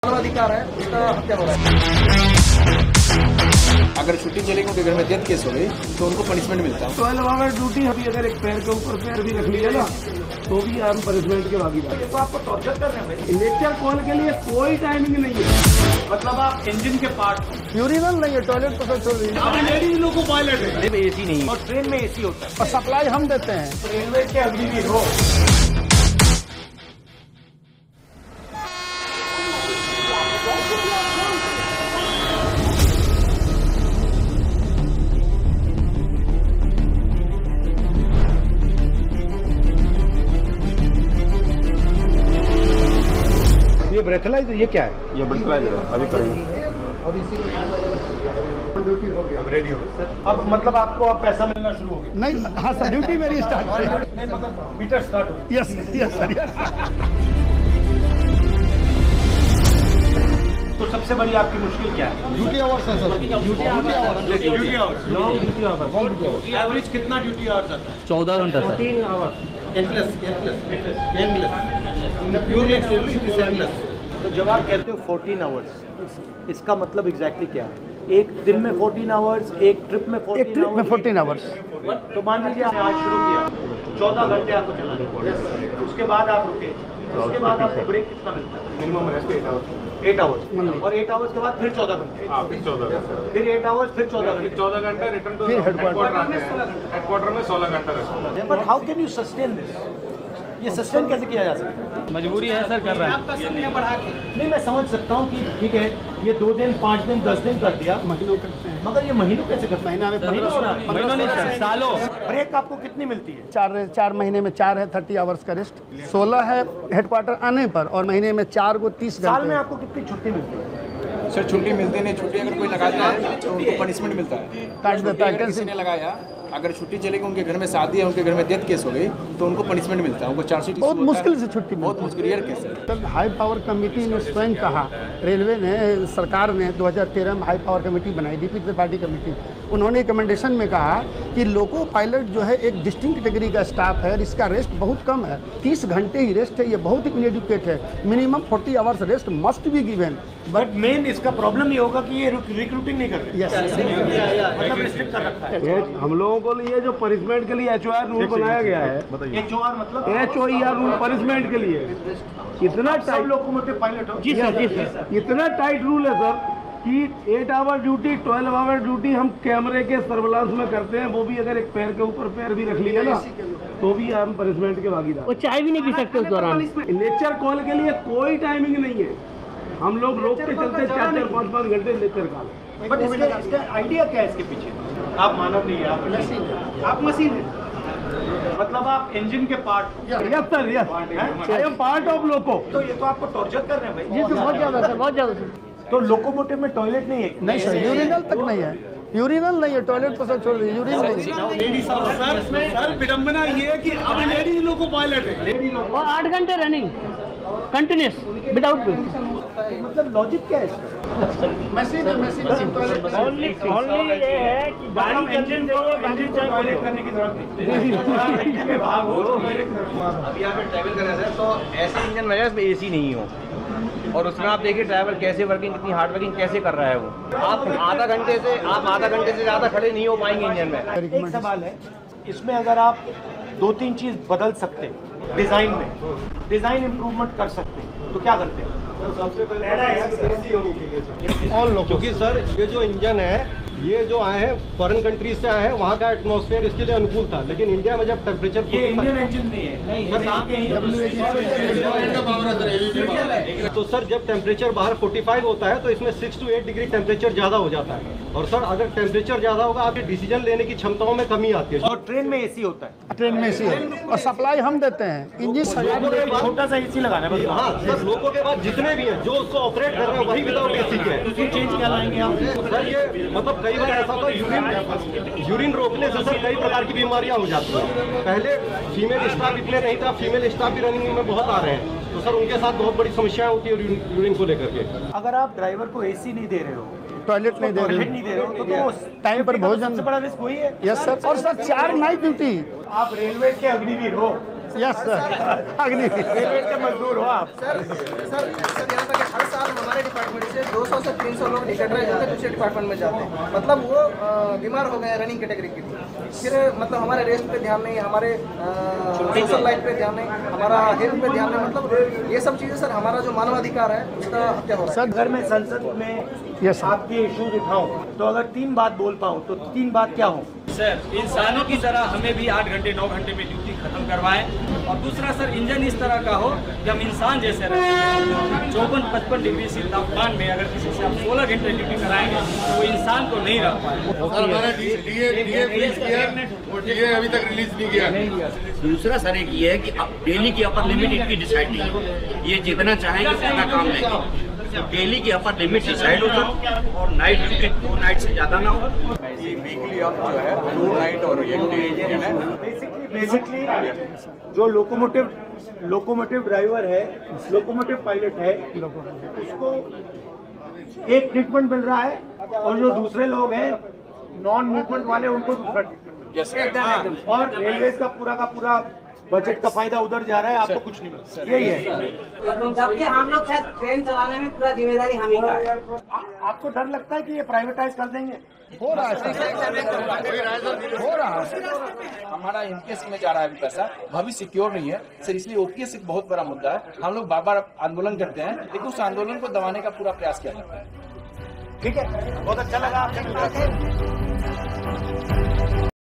अधिकार है उसका हत्या हो रहा है। अगर छुट्टी चलेगी उनके घर में डेथ केस हो गई तो उनको पनिशमेंट मिलता है। 12 आवर ड्यूटी अभी अगर एक पैर के ऊपर पैर भी रख लिया ना तो भी हम पनिशमेंट के भागीदार। तो आपको टॉर्चर कर रहे हैं भाई। लेक्चर कॉल के लिए कोई टाइमिंग नहीं है। मतलब आप इंजन के पार्ट यूरिनल नहीं है, टॉयलेट पता छोड़ दीजिए। आप लेडीज लोग को पायलट है एसी नहीं और ट्रेन में एसी होता है और सप्लाई हम देते हैं। रेलवे के अग्निवीर हो। ये ब्रेथलाइजर ये क्या है? ये ब्रेथलाइजर है, अभी करेंगे। रेडी हो अब मतलब आपको अब पैसा मिलना शुरू हो गया? नहीं, हाँ सर, ड्यूटी मेरी स्टार्ट नहीं मतलब मीटर स्टार्ट हो यस यस सर यस। तो सबसे बड़ी आपकी मुश्किल क्या है? ड्यूटी आवर्स है सर। ड्यूटी आवर्स एवरेज कितना ड्यूटी आवर्स आता है? 14 घंटा सर। 14 आवर्स एंडलेस तो जब आप कहते हो 14 आवर्स इसका मतलब एग्जैक्टली क्या है? एक दिन में 14 आवर्स, एक ट्रिप में 14 आवर्स। तो मान लीजिए आपने आज शुरू किया 14 घंटे आपको चलाना है, उसके बाद आप रुके, उसके बाद आपको ब्रेक कितना मिलता है? Minimum rest 8 hours. 8 आवर्स और 8 आवर्स के बाद फिर 14 घंटे, फिर 14 फिर 8 आवर्स, फिर 14 घंटे। 14 घंटे रिटर्न टू फिर हेडक्वार्टर में 16 घंटा rest. But how can you sustain this? ये सस्टेन कैसे किया जा सकता है? मजबूरी है सर, कर रहा है। नहीं, मैं समझ सकता हूँ कि ठीक है ये 2 दिन 5 दिन 10 दिन कर दिया, महीनों करते हैं, मगर ये महीनों कैसे करते हैं? महीना में 1500 महीनों नहीं सर, सालों। ब्रेक आपको कितनी मिलती है? 4 महीने में 4 है 30 आवर्स का रेस्ट, 16 है हेडक्वार्टर आने पर और महीने में 4 को 30 साल में घंटे। आपको कितनी छुट्टी मिलती है? सर छुट्टी मिलती नहीं, छुट्टी अगर कोई लगाता है तो उनको पनिशमेंट मिलता है। काट देता है अगर किसी ने लगाया, अगर छुट्टी चलेगी उनके घर में शादी है, उनके घर में डेथ केस हो गई तो उनको पनिशमेंट मिलता है। उनको चार्जशीट बहुत मुश्किल से छुट्टी बहुत मिलती मुश्किल रेयर केस है। है। हाई पावर कमेटी ने स्वयं कहा, रेलवे ने, सरकार ने 2013 में हाई पावर कमेटी बनाई, डीपी त्रिपाठी कमेटी। उन्होंने रिकमेंडेशन में कहा कि लोको पायलट जो है एक डिस्टिंक्ट कैटेगरी का स्टाफ है और इसका रेस्ट बहुत कम है, 30 घंटे ही रेस्ट है, ये बहुत ही इनएडुकेट है। Minimum 40 hours rest must be given. But main इसका प्रॉब्लम ये होगा कि ये रिक्रूटिंग नहीं कर रहे, यस मतलब रिस्ट्रिक्ट कर रखा है। हम लोगों को लिए जो पनिशमेंट के लिए HOR रूल बनाया गया है, HOR मतलब HOR रूल पनिशमेंट के लिए इतना सब टाइट, लोकोमोटिव पायलट हो? जी सर इतना टाइट रूल है सर कि 8 आवर ड्यूटी 12 आवर ड्यूटी हम कैमरे के सर्विलांस में करते हैं, वो भी अगर एक पैर के ऊपर पैर भी रख लिया ना तो भी हम पनिशमेंट के भागीदार। वो चाय भी नहीं पी सकते उस दौरान। लेक्चर कॉल के लिए कोई टाइमिंग नहीं है, हम लोग रोक के चलते 4-4 5-5 घंटे लेक्चर कॉल। बट इसका आइडिया क्या है इसके पीछे? आप मानव नहीं है, आप मशीन है, मतलब आप इंजन के part. Yes sir yes, I am part of loco. तो ये तो आपको टॉर्चर कर रहे हैं भाई। जी सर, बहुत ज़्यादा सर, बहुत ज़्यादा सर। तो लोकोमोटिव में टॉयलेट नहीं है? नहीं सर, यूरिनल तक नहीं है, यूरिनल नहीं है, टॉयलेट तो सब छोड़ दीजिए, यूरिनल नहीं है। सर विडम्बना ये है कि अब लेडीज लोग को पायलट है, लेडीज लोग। और 8 घंटे रनिंग कंटिन्यूस विदाउट ब्रेक। मतलब लॉजिक क्या है इसका? मशीन ओनली ये है कि गाड़ी इंजन टॉयलेट करने की जरूरत नहीं। अभी यहाँ पे ट्रैवल कर रहे थे तो ऐसे इंजन में जिसमें एसी नहीं हो और उसमें आप देखिए ड्राइवर कैसे वर्किंग, कितनी हार्ड वर्किंग कैसे कर रहा है वो। आप आधा घंटे से ज़्यादा खड़े नहीं हो पाएंगे इंजन में। एक सवाल है, इसमें अगर आप 2-3 चीज बदल सकते हैं डिजाइन में, डिजाइन इम्प्रूवमेंट कर सकते हैं, तो क्या करते हैं? सबसे पहले और लोग क्योंकि सर ये जो इंजन है, ये जो आए हैं फॉरेन कंट्रीज से आए हैं, वहाँ का एटमॉस्फेयर इसके लिए अनुकूल था, लेकिन इंडिया में जब टेम्परेचर ये इंडियन इंजन नहीं है, तो सर जब टेम्परेचर बाहर 45 होता है तो इसमें 6 to 8 डिग्री टेम्परेचर ज़्यादा हो जाता है। और सर अगर टेम्परेचर ज़्यादा होगा आपके डिसीजन लेने की क्षमताओं में कमी आती है। और ट्रेन में एसी होता है, ट्रेन में एसी है और सप्लाई हम देते हैं, इंजन छोटा सा एसी लगाना है बस। हाँ सर, लोगों के बाद जितने भी हैं जो उसको ऑपरेट कर रहे हैं वही विदाउट एसी के हैं। तो चेंज क्या लाएंगे आप? सर ये मतलब कई बार ऐसा होता है यूरिन रोकने से सर कई प्रकार की बीमारियां हो जाती हैं। पहले फीमेल स्टाफ इतने नहीं था, फीमेल स्टाफ भी रनिंग में बहुत आ रहे हैं, तो सर उनके साथ बहुत बड़ी समस्याएं होती है यूरिन को लेकर के। अगर आप ड्राइवर को एसी नहीं दे रहे हो, टॉयलेट नहीं दे टॉयलेट रहे, नहीं दे रहे हो, तो टाइम पर भोजन। सबसे बड़ा रिस्क वही है। यस सर, और सर 4 नाइट ड्यूटी। आप रेलवे के अग्निवीर हो, यस सर, अग्नि रेलवे के मजदूर हो आप। सर यहाँ तक हर साल हमारे 200-300 लोग निकट रहे होते दूसरे डिपार्टमेंट में जाते हैं, मतलब वो बीमार हो गए रनिंग कैटेगरी के लिए। फिर मतलब हमारे रेस्ट पे ध्यान नहीं, हमारे सोशल लाइफ पे ध्यान नहीं, हमारा हेल्थ पे ध्यान नहीं, मतलब ये सब चीज़ें सर हमारा जो मानवाधिकार है उसका हत्या हो रहा है। सर अगर मैं संसद में यस सर। आपके इश्यूज उठाऊं तो अगर 3 बात बोल पाऊं तो 3 बात क्या हो? सर इंसानों की तरह हमें भी 8 घंटे 9 घंटे में ड्यूटी खत्म करवाएं, और दूसरा सर इंजन इस तरह का हो कि हम इंसान जैसे रहें। 54-55 डिग्री से तापमान में अगर किसी से आप 16 घंटे ड्यूटी कराएंगे तो वो इंसान को नहीं रख पाएंगे। अभी तक रिलीज नहीं किया। दूसरा सर एक ये है कि अब डेली की अपर लिमिट इनकी डिसाइड नहीं हो, ये जितना चाहेंगे उतना काम लेंगे। तो डेली की अपर लिमिट डिसाइड हो जाए और नाइट ड्यूटी 2 नाइट से ज़्यादा ना हो। ये वीकली आप जो है 2 नाइट और 1 डे बेसिकली जो लोकोमोटिव ड्राइवर है, लोकोमोटिव पायलट है, उसको एक ट्रीटमेंट मिल रहा है, और जो दूसरे लोग हैं नॉन मूवमेंट वाले उनको दूसरा ट्रीटमेंट, और रेलवे का पूरा बजट का फायदा उधर जा रहा है, आपको कुछ नहीं मिलता। यही है, जबकि हम लोग शायद ट्रेन चलाने में पूरा जिम्मेदारी हम ही का है। आपको डर लगता है कि ये प्राइवेटाइज कर देंगे? हो रहा है, हो रहा है। हमारा एमपीएस में जा रहा है अभी पैसा, भविष्य सिक्योर नहीं है सर, इसलिए ओपीएस एक बहुत बड़ा मुद्दा है। हम लोग बार-बार आंदोलन करते हैं, लेकिन उस आंदोलन को दबाने का पूरा प्रयास किया जाता है। ठीक है, बहुत अच्छा लगा आपसे।